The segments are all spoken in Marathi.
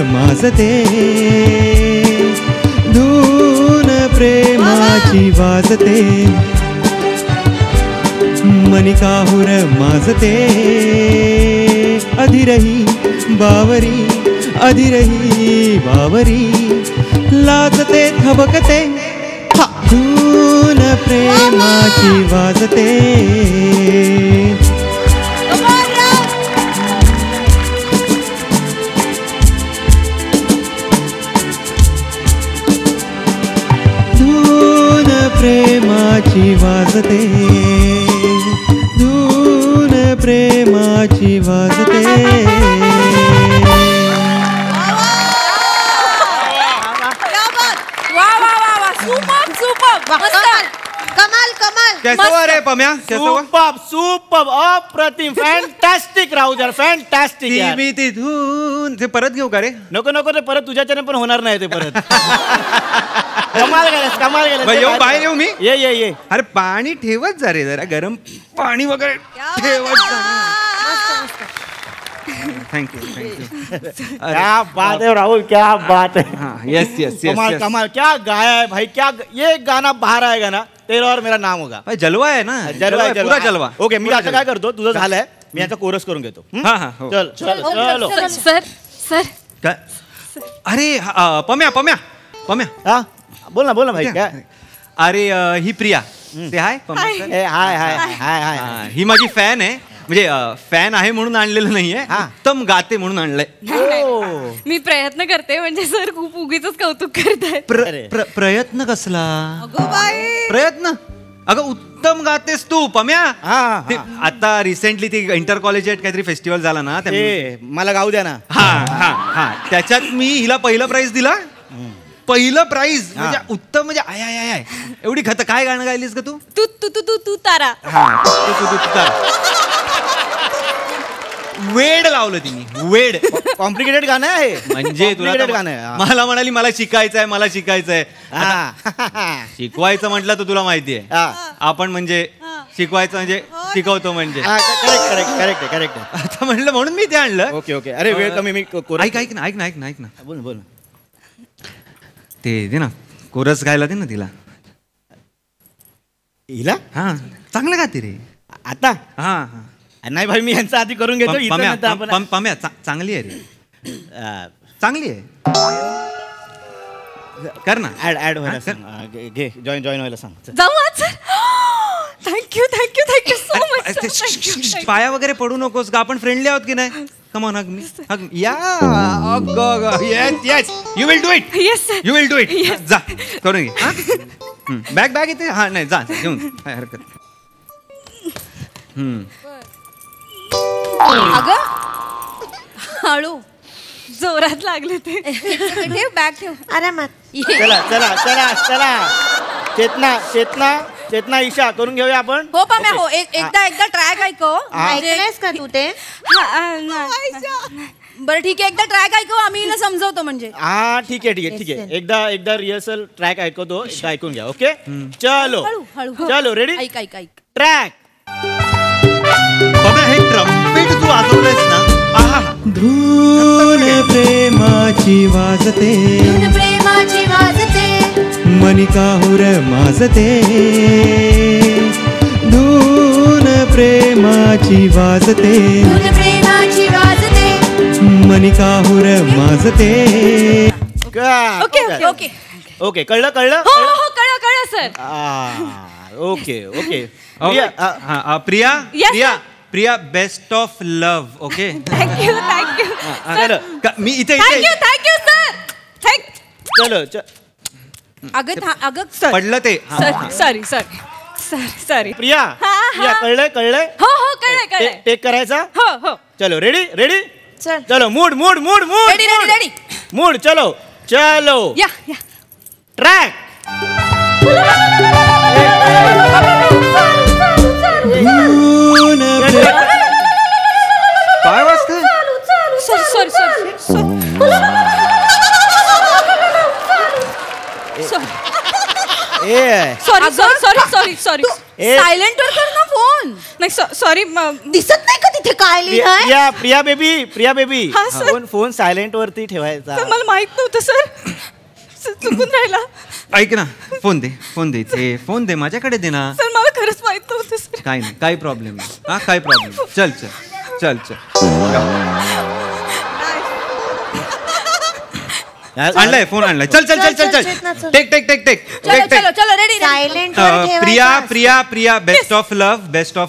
माजते, धून प्रेमाची वाजते, मनी काहुर माजते, अधिरही बावरी, अधिरही बावरी, लाजते थबकते, धून प्रेमाची वाजते. धून प्रेमाची वाजते, धून प्रेमाची वाजते. कमाल कमाल. कैसा हुआ रे पम्या? सुपर सुपर अप्रतिम फॅन्टॅस्टिक राहुल यार फॅन्टॅस्टिक यार. मी तिथून ते परत घेऊ का रे? नको नको ते परत तुझ्याच्याने पण होणार नाही ते परत. कमाल केलंस कमाल केलंस. येऊ बाहेर येऊ मी? ये ये ये. अरे पाणी ठेवत जा रे जरा गरम पाणी वगैरे ठेवत जा. Thank you thank you. क्या बात है राहुल क्या बात है. यस यस कमाल कमाल क्या गाया है भाई क्या. ये गाना बाहर आएगा ना तेरा और मेरा नाम होगा. जलवा आहे ना. जलवा पूरा जलवा. ओके मी आता काय करतो तुझं झालंय मी याचा कोरस करून घेतो. चल चल चलो. सर सर काय? अरे पम्या पम्या पम्या. हा बोल ना भाई काय. अरे ही प्रिया ते हाय हाय हाय हाय हाय. ही माझी फॅन आहे. म्हणजे फॅन आहे म्हणून आणलेलं नाहीये. उत्तम गाते म्हणून आणलंय. मी प्रयत्न करते म्हणजे सर खूप उगीच कौतुक करतायत. प्रयत्न कसला? प्रयत्न अगं उत्तम गातेस तू पम्या. आता रिसेंटली ती इंटर कॉलेजिएट काहीतरी फेस्टिवल झाला ना मला गाऊ द्या ना. हा त्याच्यात मी हिला पहिलं प्राइज दिला. पहिलं प्राइज म्हणजे उत्तम म्हणजे आय आय आय एवढी खत. काय गाणं गायलीस का तू? तू तू तू तू तू तारा. वेड लावलं तिने. वेड. कॉम्प्लिकेटेड गाणं आहे म्हणजे तुला गाणं आहे. मला म्हणाली मला शिकायचंय मला शिकायचंय. शिकवायचं म्हटलं तर तुला माहितीये आपण म्हणजे शिकवायचं म्हणजे शिकवतो म्हणजे. Correct correct correct correct. आता म्हटलं म्हणून मी ते आणलं. Okay okay. अरे वेळ कमी मी ऐक ना ऐक ना ऐक ना ऐक ना. बोल बोल. ते दे ना कोरस गायला दे ना तिला. हिला हा चांगलं गाते रे आता. हा नाही भाई मी यांचा आधी करून घेतो. पम्या चांगली आहे रे. चांगली आहे. कर ना ऍड व्हायला घे जॉईन व्हायला सांग. जाऊ आज sir. Thank you thank you thank you so much. पाया वगैरे पडू नकोस का? आपण फ्रेंडली आहोत की नाही? कम ऑन हग मी. हग या. Yes yes you will do it. Yes sir you will do it. जा करून घे. बॅग इथे. हा नाही जा घेऊन काय हरकत. अगं हळू जोरात लागले ते. ठेव बॅग ठेव आरामात. चला चला चला चला. चेतना चेतना चेतना ईशा करून घेऊया आपण. हो पाम्या हो. एकदा ट्रॅक ऐकव. ऐकलंयस का तू ते? बरं ठीक आहे एकदा ट्रॅक ऐकव आम्ही हिला समजवतो म्हणजे. हा ठीक आहे ठीक आहे ठीक आहे. एकदा रिहर्सल ट्रॅक ऐकवतो. एकदा ऐकून घ्या. ओके चलो चलो रेडी. ऐक ऐक ऐक. ट्रॅक. हे ट्रम्पेट तू वाजवलंयस ना. धून प्रेमाची वाजते, प्रेमाची वाजते, मनी काहुर माजते, धून प्रेमाची वाजते, प्रेमाची वाजते, मनी काहुर माजते. ओके ओके ओके ओके कळलं कळलं. हो हो कळलं sir. Okay okay. Priya Priya Priya best of love. Okay thank you thank you. मी इथे थँक्यू सर. चलो अगं सर पडलं ते. Sorry sorry sorry. Priya Priya कळलंय. हो हो कळलंय. टेक करायचा. हो हो. चलो रेडी रेडी. चल चलो mood mood mood mood ready ready ready. Mood चलो चलो. या या. ट्रॅक. काय वाजतंय? Sorry sorry sorry sorry sorry sorry. Silent वर कर ना फोन. नाही सॉरी दिसत नाही का तिथे काय लिहिलंय? प्रिया बेबी हा, सर. फोन सायलेंट वरती ठेवायचा. सर मला माहित नव्हतं सर चुकून राहिला. ऐक ना, फोन दे ते फोन दे, माझ्याकडे दे ना. सर मला खरंच माहित नव्हतं सर. काय नाही, काही प्रॉब्लेम नाही. हा, काय प्रॉब्लेम. चल आणलाय फोन आणलाय. चल टेक चलो ready. Silent Priya best of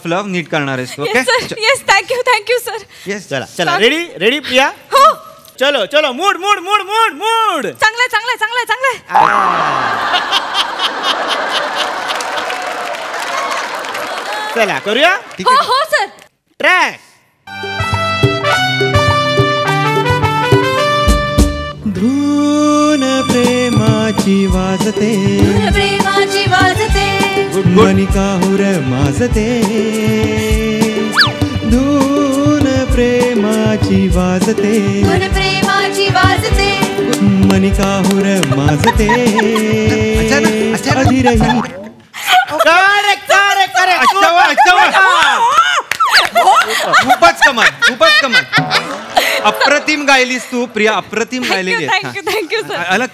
love नीट करणार आहेस तू. Okay yes thank you sir. Yes चला रेडी प्रिया. हो चलो मूड चांगलं चला करूया. हो सर. ट्रॅक. धून प्रेमाची वाजते, प्रेमाची वाजते, मणिकाहुर माजते. धून प्रेमाची वाजते, प्रेमाची वाजते, मणिकाहुर माजते. अधीरही खूपच कमाल. अप्रतिम गायलीस तू प्रिया, अप्रतिम गायलेली आहे. Thank you sir. अलग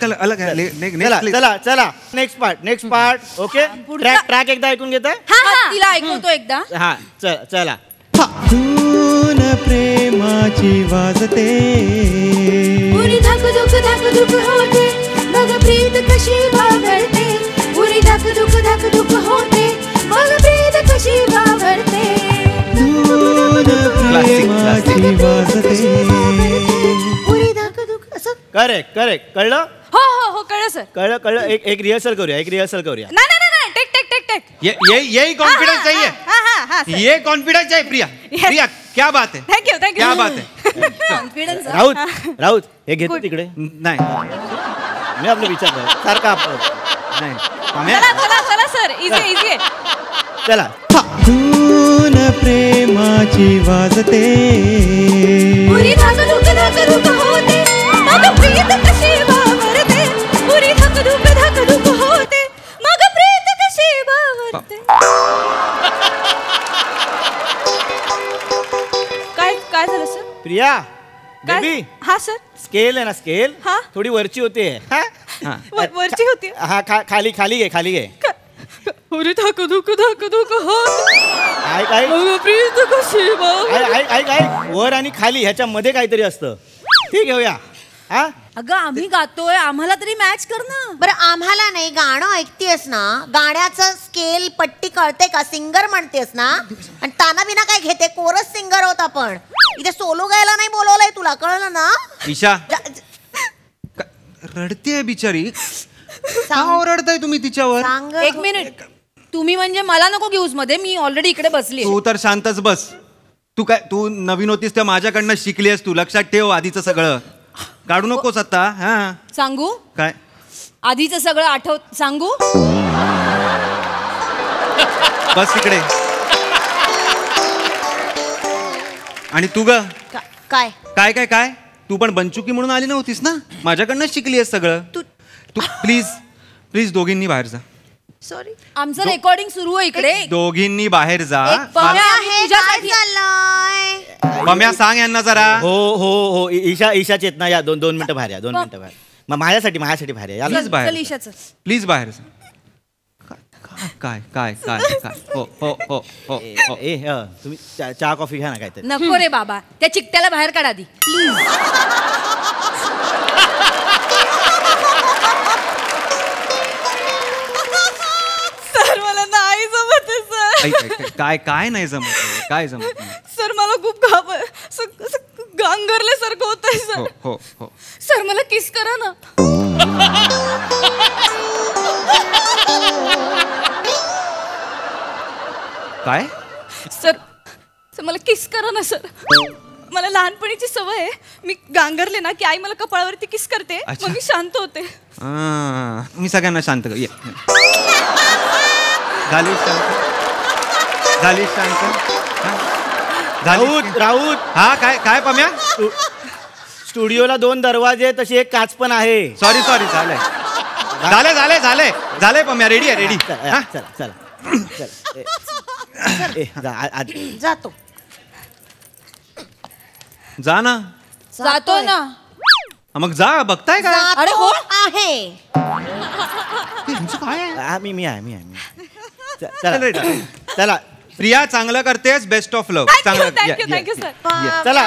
चला नेक्स्ट पार्ट. ओके ट्रॅक एकदा ऐकून घेताय. तिला ऐकवतो एकदा. हा चला. धून प्रेमाची वाजते, उरी धक धुक होते, मग प्रीत कशी वावरते. उरी धक धुक होते, मग प्रीत कशी वावरते. धून प्रेमाची वाजते. उरी धक धुक असं. करेक्ट कळलं. हो कळलं सर. कळलं. एक रिहर्सल करूया. नाही टेक यही कॉन्फिडेंस चाहिए. ये कॉन्फिडेंस है प्रिया. क्या बात है. थँक्यू क्या बात है. कॉन्फिडन्स. राऊत हे घेतो तिकडे. नाही मी आपलं विचारलं सारखा आपण नाही. चला सर. इझी आहे. चला. धून प्रेमाची वाजते, उरी धक धुक होते, मग प्रीत कशी वावरते. उरी धक धुक होते, मग प्रीत कशी वावरते. काय झालं सर. प्रिया बेबी हा सर. स्केल आहे ना, स्केल हा. थोडी वरची होते. वरची होती. हा खाली घे. उरी धक धुक हो. काय प्रीत कशी वावरते. ऐक वर आणि खाली ह्याच्या मध्ये काहीतरी असतं. ठीक घेऊया. हा अगं आम्ही गातोय, आम्हाला तरी मॅच कर ना. बरं आम्हाला नाही, गाणं ऐकतेस ना, गाण्याचं स्केल पट्टी कळते का, सिंगर म्हणतेस ना, आणि ताना बिना काय घेते, कोरस सिंगर होत आपण. इथे सोलो गायला नाही बोलवलंय तुला, कळलं ना. ईशा रडतेय बिचारी. का ओरडताय तुम्ही तिच्यावर. एक मिनिट, तुम्ही म्हणजे मला नको घेऊस मध्ये, मी ऑलरेडी इकडे बसली. तू तर शांतच बस. तू नवीन होतीस त्या माझ्याकडनं शिकलीस तू. लक्षात ठेव आधीचं सगळं काढू नकोस आता. हा सांगू काय आधीचं सगळं आठव सांगू. बस तिकडे. आणि तू ग काय काय काय काय तू पण बनचुकी म्हणून आली नव्हतीस ना, माझ्याकडनं शिकली आहेस सगळं. तू प्लीज दोघींनी बाहेर जा. सॉरी. आमचं रेकॉर्डिंग सुरू आहे इकडे. दोघींनी बाहेर जा. पम्या सांग यांना जरा. हो ईशा चेतना या. दोन मिनिटं बाहेर या. 2 मिनिटं बाहेर. मग माझ्यासाठी बाहेर या. प्लीज बाहेर. प्लीज बाहेर जा. काय हो तुम्ही चहा कॉफी घ्या ना काहीतरी. नको रे बाबा, त्या चिकट्याला बाहेर काढा आधी प्लीज. सर मला नाही जमत सर. काय नाही जमत. काय जमत सर. मला खूप गांगरल्यासारखं होतंय सर. हो सर मला किस करा ना. काय सर मला किस करा ना सर. मला लहानपणीची सवय आहे, मी गांगरले ना की आई मला कपाळावरती किस करते, मग मी शांत होते. मी सगळ्यांना शांत कर. झाली शांत. राऊत हा काय पम्या. स्टुडिओला 2 दरवाजे तशी एक काच पण आहे. सॉरी झाले पम्या. रेडी आहे. चला जातो जा ना. जातो ना. मग जा, बघताय का? अरे हो आहे. काय आहे? मी आहे. चला प्रिया, चांगलं करतेस. Best of luck. Thank you sir. चला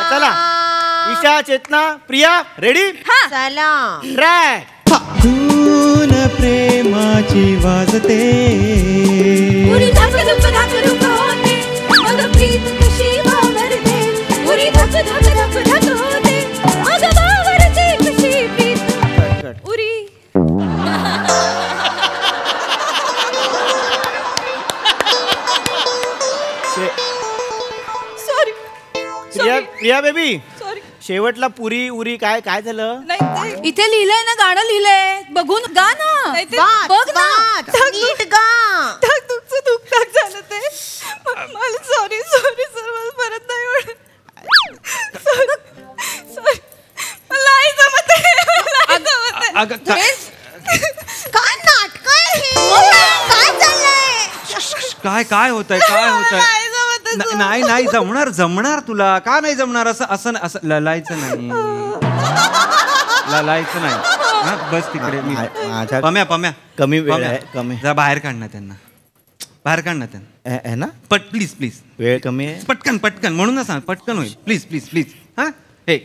ईशा, चेतना, प्रिया रेडी. चला ट्रॅक. धून प्रेमाची वाजते. पुरी धक धक धक धक होते, मग प्रीत कशी वावरते. पुरी धक धक धक धक होते, मग वावरते कशी प्रीत. उरी. सॉरी. Priya baby, sorry. शेवटला पुरी उरी काय झालं? नाही इथे लिहिलंय ना, गाणं लिहिलंय, बघून गा ना. बघ ना. नीट गा. तुमचं दुःख झालं ते. मला सॉरी सर, मला परत नाही आवडत. सॉरी. मला नाही जमत आहे. काय नाटक आहे हे? काय चाललंय? काय होतंय? नाही जमणार तुला. का नाही जमणार? असं ललायचं नाही. बस तिकडे. पम्या कमी वेळ आहे. कमी जा, बाहेर काढ ना त्यांना. आहे ना. प्लीज वेळ कमी आहे. पटकन म्हणून ना सांग. पटकन होईल. प्लीज. हा हे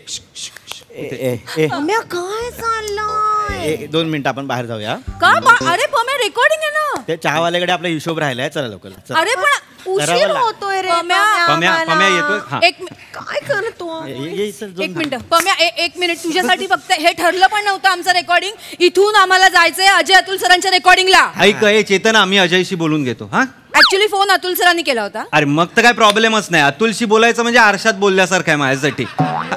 काय चाललंय? 2 मिनिटं आपण बाहेर जाऊया. का? अरे पम्या, रेकॉर्डिंग आहे ना. ते चहावाल्याकडे आपला हिशोब राहिलाय. चला लवकर. अरे पण उशीर होतोय रे. पम्या येतोय. काय करतो? एक मिनिट पम्या, एक मिनिट. तुझ्यासाठी फक्त हे ठरलं पण नव्हतं आमचं रेकॉर्डिंग. इथून आम्हाला जायचंय अजय अतुल सरांच्या रेकॉर्डिंगला. ऐक चेतन, आम्ही अजयशी बोलून घेतो. हा, ऍक्च्युली फोन अतुल सरांनी केला होता. अरे मग तर काय प्रॉब्लेमच नाही. अतुलशी बोलायचं म्हणजे आरशात बोलल्यासारखं आहे माझ्यासाठी.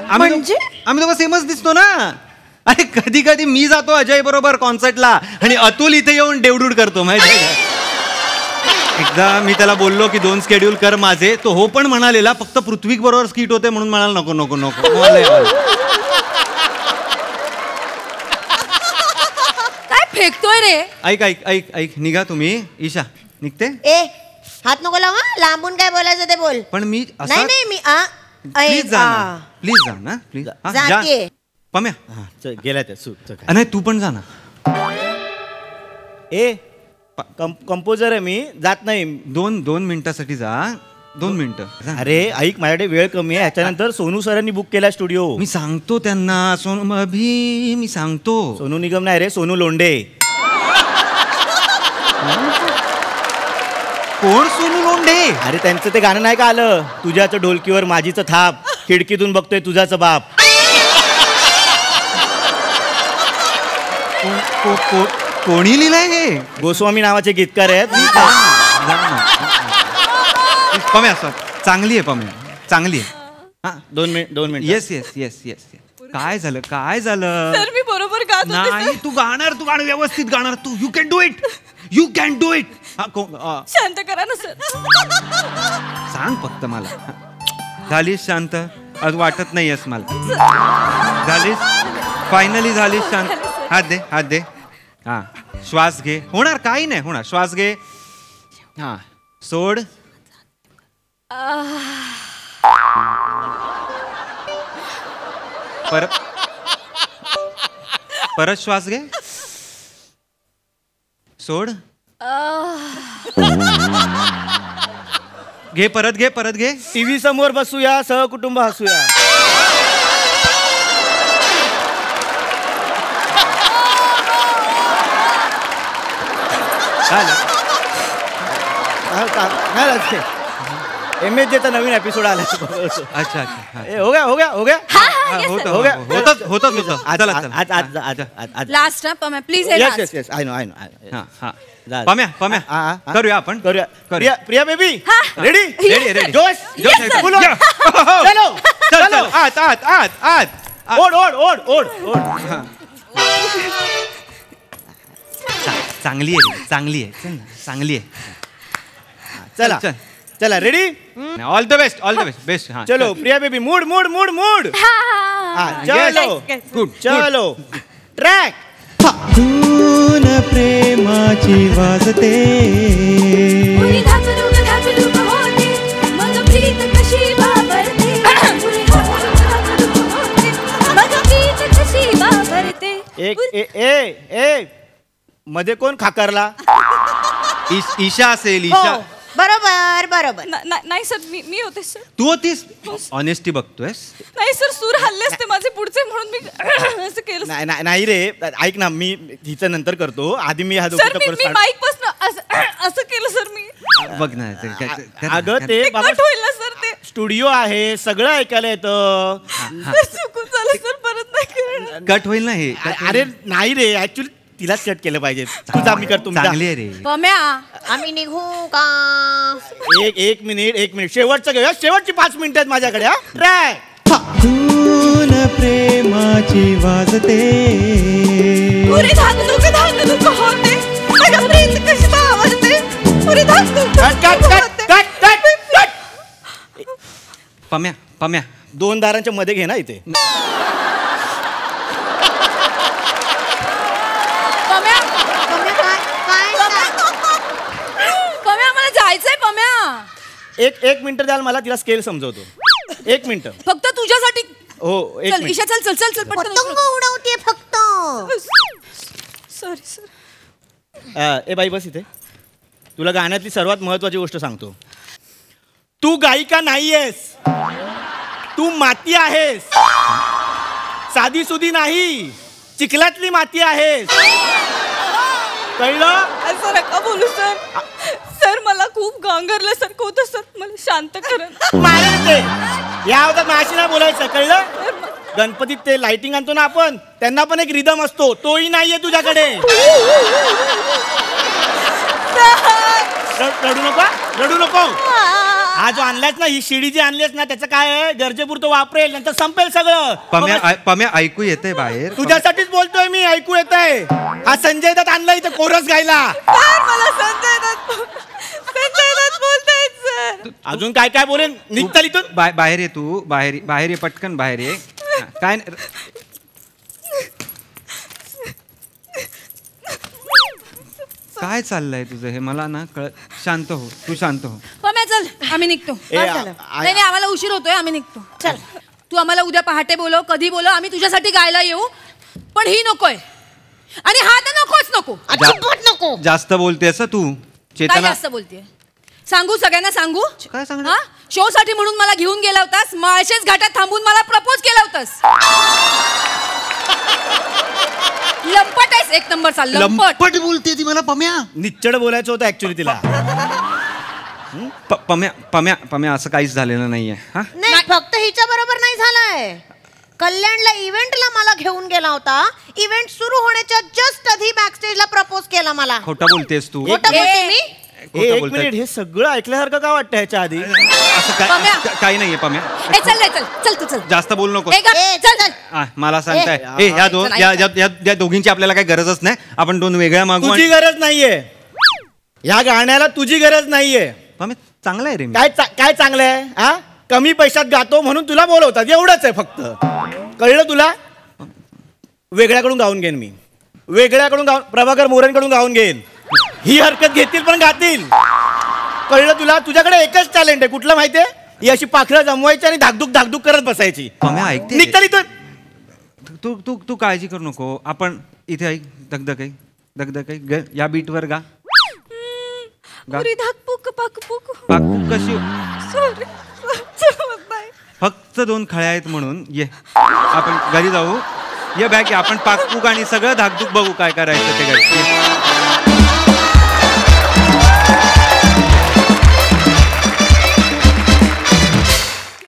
आम्ही दोघं सेमच दिसतो ना. अरे कधी मी जातो अजय बरोबर कॉन्सर्टला आणि अतुल इथे येऊन डेवडूड करतो माहिती आहे. एकदा मी त्याला बोललो की 2 स्केड्यूल कर माझे, तो हो पण म्हणालेला. फक्त पृथ्वी बरोबर स्किट होते म्हणून म्हणाला नको. काय फेकतोय रे? ऐक निघा तुम्ही. ईशा निघते. हात नको लावा. लांबून काय बोलायचं ते बोल. पण मी नाही मी प्लीज जा ना प्लीज. जाते. पम्या गेला त्या. नाही तू पण जा ना. कंपोजर आहे मी. जात नाही. 2 मिनिटासाठी जा. 2 मिनिटं. अरे ऐक, माझ्याकडे वेळ कमी आहे. ह्याच्यानंतर सोनू सरांनी बुक केला स्टुडिओ. मी सांगतो त्यांना. मी सांगतो. सोनू निगम नाही रे, सोनू लोंढे. कोण सोनू लोंढे? अरे त्यांचं ते गाणं नाही का आलं, तुझ्याचं ढोलकीवर माझीचं थाप, खिडकीतून बघतोय तुझाचं बाप. कोणी लिहिलंय हे? गोस्वामी नावाचे गीतकार आहेत. पम्या चांगली आहे. पम्या चांगली आहे. 2 मिनिट. येस. काय झालं? सर मी बरोबर गात होते. नाही तू गाणं व्यवस्थित गाणार तू. You can do it. शांत करा ना सर. सांग फक्त मला. झालीस शांत? आज वाटत नाहीयेस मला. झालीस फायनली? झालीस शांत? हात दे. हा, श्वास घे. होणार काही नाही होणार. श्वास घे. हा, सोड. परत श्वास घे. सोड. परत घे. टीव्ही समोर बसूया, सहकुटुंब हसूया. MHJचा नवीन एपिसोड आला. अच्छा. हो गया. होतं. आज लास्ट पम्या प्लीज. Yes I know. पम्या करूया आपण. Priya baby ready. जोश. चलो आत. ओढ. चांगली आहे. चला रेडी. All the best. चलो प्रिया बेबी. मूड. चलो ट्रॅक. प्रेमाची वाजते. उरी धाक धूक होते, एक ए मध्ये कोण खाकरला? ईशा असेल, हो ईशा. बरोबर बरोबर. नाही सर, मी होते सर. तू होतीस? ऑनेस्टी बघतोयस? नाही सर, सूर हल्ले असते माझे पुढचे म्हणून मी असं केलं. नाही रे, ऐक ना, मी हिचं नंतर करतो, आधी मी हा सर मी माईक पासून असं केलं सर मी. बघ ना अगं ते कट होईल ना सर ते. स्टुडिओ आहे, सगळं ऐकायला येतं. सर चुकून झालं सर, परत नाही करणार. कट होईल ना हे. अरे नाही रे, ऍक्च्युली तिलाच कट केलं पाहिजे. तुझा मी करतो. चांगली आहे रे. पम्या आम्ही निघू का? एक मिनिट शेवटचं घेऊया. शेवटची 5 मिनिटं आहेत माझ्याकडे. हा ट्रॅक. धून प्रेमाची वाजते, पुरी धाकधूक होते, माझ्या प्रीत कशी आवडते, पुरी धाकधूक होते. पम्या 2 दारांच्या मध्ये घे ना इथे. पम्या मला जायचंय. पम्या एक मिनिट द्याल मला, तिला स्केल समजवतो. 1 मिनिट फक्त तुझ्यासाठी. हो. चल ईशा, चल चल चल चल पटकन. पतंग उडवते फक्त. Sorry sir. A by bus इथे. तुला गाण्यातली सर्वात महत्वाची गोष्ट सांगतो. तू गायिका नाहीयेस, तू माती आहेस. साधी सुधी नाही, चिखलातली माती आहेस. कळलं? असं नका बोलू सर. सर मला खूप गांगरल्यासारखं होतं सर, मला शांत करा. या अवधात माझी ना बोलायचं. कळलं? गणपतीत ते लाइटिंग आणतो ना आपण, त्यांना पण एक रिदम असतो, तोही नाहीये तुझ्याकडे. रडू नको. हा जो आणलायस ना, ही शिडी जी आणलीस ना, त्याचं काय आहे, गरजेपुरतं वापरेल, नंतर संपेल सगळं. पम्या ऐकू येतंय बाहेर. तुझ्यासाठीच बोलतोय मी, ऐकू येतंय. हा संजय दत्त आणला इथे कोरस गायला. मला संजय दत्त बोलतायत सर. अजून काय काय बोलेल. निघताल इथून. बाहेर ये तू. बाहेर ये पटकन बाहेर ये. काय काय चाललंय तुझं हे मला ना कळत. शांत हो, तू शांत हो. पम्या चल, आम्ही निघतो. नाही आम्हाला उशीर होतोय, आम्ही निघतो. चल तू आम्हाला उद्या पहाटे बोलव, कधी बोलव, आम्ही तुझ्यासाठी गायला येऊ. पण ही नकोय आणि हा तर नको. अजिबात नको. जास्त बोलतेस तू. काय चेतना जास्त बोलतेय? सांगू सगळ्यांना सांगू? काय सांगणार? शो साठी म्हणून मला घेऊन गेला होतास, माळशेज घाटात थांबून मला प्रपोज केला होतास. लंपट आहेस एक नंबरचा. लंपट बोलते ती मला. पम्या निच्चड बोलायचं होतं ऍक्च्युली तिला. पम्या असं काहीच झालेलं नाहीये. हा नाही, फक्त हिच्या बरोबर नाही झालंय. कल्याणला इव्हेंटला मला घेऊन गेला होता. इव्हेंट सुरू होण्याच्या जस्ट आधी बॅकस्टेजला प्रपोज केला मला. खोटं बोलतेस तू. खोटं बोलते मी? एक मिनिट, हे सगळं ऐकल्यासारखं का वाटतं ह्याच्या आधी? असं काही नाहीये पम्या. चल तू चल. जास्त बोलू नको. चल. मला सांगताय या दोघींची आपल्याला काही गरजच नाही. आपण 2 वेगळ्या मागू. तुझी गरज नाहीये या गाण्याला, तुझी गरज नाहीये. पम्या चांगलं आहे रे. काय चांगलं आहे? हा, कमी पैशात गातो म्हणून तुला बोलवतात, एवढंच आहे फक्त. कळलं तुला? वेगळ्याकडून गाऊन घेईन मी. प्रभाकर मोरेंकडून गाऊन घेईन. ही हरकत घेतील पण गातील. कळलं तुला? तुझ्याकडे एकच टॅलेंट आहे. कुठलं माहितीये? ही अशी पाखरं जमवायची आणि धाकधूक करत बसायची. ऐकते. निघताल इथून. तू काळजी करू नको. आपण इथे ऐक. दगदग या बीटवर गा. पाकपूक कशी. फक्त 2 खळ्या आहेत म्हणून ये. आपण घरी जाऊ. ये बॅग. आपण पाकपूक आणि सगळं धाकधूक बघू काय करायचं ते घरी.